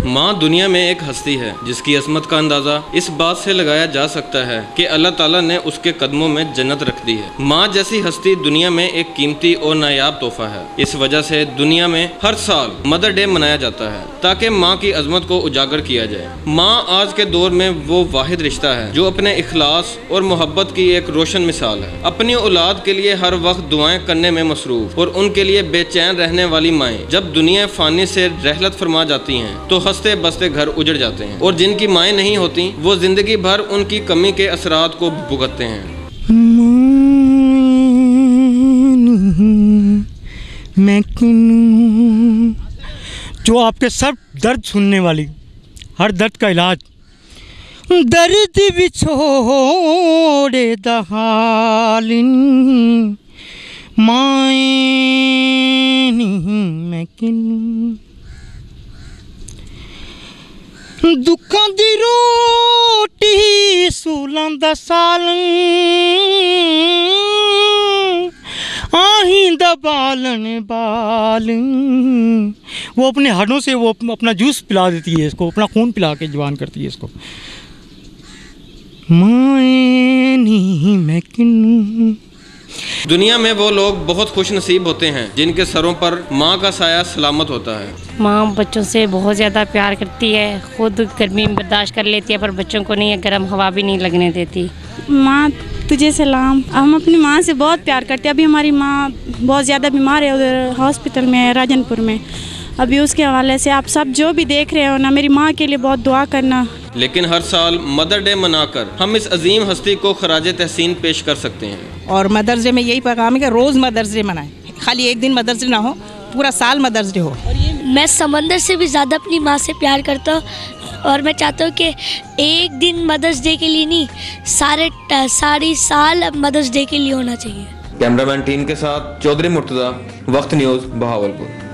माँ दुनिया में एक हस्ती है जिसकी अजमत का अंदाजा इस बात से लगाया जा सकता है कि अल्लाह ताला ने उसके कदमों में जन्नत रख दी है। माँ जैसी हस्ती दुनिया में एक कीमती और नायाब तोहफा है। इस वजह से दुनिया में हर साल मदर डे मनाया जाता है ताकि माँ की अजमत को उजागर किया जाए। माँ आज के दौर में वो वाहिद रिश्ता है जो अपने इखलास और मोहब्बत की एक रोशन मिसाल है। अपनी औलाद के लिए हर वक्त दुआएं करने में मसरूफ और उनके लिए बेचैन रहने वाली माएँ जब दुनिया फानी से रहलत फरमा जाती हैं तो हंसते बसते घर उजड़ जाते हैं, और जिनकी माएँ नहीं होती वो जिंदगी भर उनकी कमी के असरात को भुगतते हैं। मैं जो आपके सब दर्द सुनने वाली, हर दर्द का इलाज, दर्द विछोड़े दहालिन माए मैं दुखों दी रोटी सूलां दा सालन आहीं दा बालन बालन। वो अपने हाथों से वो अपना जूस पिला देती है इसको, अपना खून पिला के जवान करती है इसको। दुनिया में वो लोग बहुत खुश नसीब होते हैं जिनके सरों पर माँ का साया सलामत होता है। माँ बच्चों से बहुत ज़्यादा प्यार करती है, खुद गर्मी बर्दाश्त कर लेती है पर बच्चों को नहीं, गर्म हवा भी नहीं लगने देती। माँ तुझे सलाम। हम अपनी माँ से बहुत प्यार करते हैं। अभी हमारी माँ बहुत ज़्यादा बीमार है, उधर हॉस्पिटल में है राजनपुर में। अभी उसके हवाले से आप सब जो भी देख रहे हो ना, मेरी माँ के लिए बहुत दुआ करना। लेकिन हर साल मदर डे मनाकर हम इस अजीम हस्ती को खराज तहसीन पेश कर सकते हैं। और मदर्स डे में यही पैगाम है कि रोज़ मदर्स डे मनाएं, खाली एक दिन मदर्स डे ना हो, पूरा साल मदर्स डे हो। मैं समंदर से भी ज़्यादा अपनी माँ से प्यार करता हूँ और मैं चाहता हूँ कि एक दिन मदर्स डे के लिए नहीं, सारी साल मदर्स डे के लिए होना चाहिए। कैमरामैन टीम के साथ चौधरी मुर्तज़ा, वक्त न्यूज़, बहावलपुर।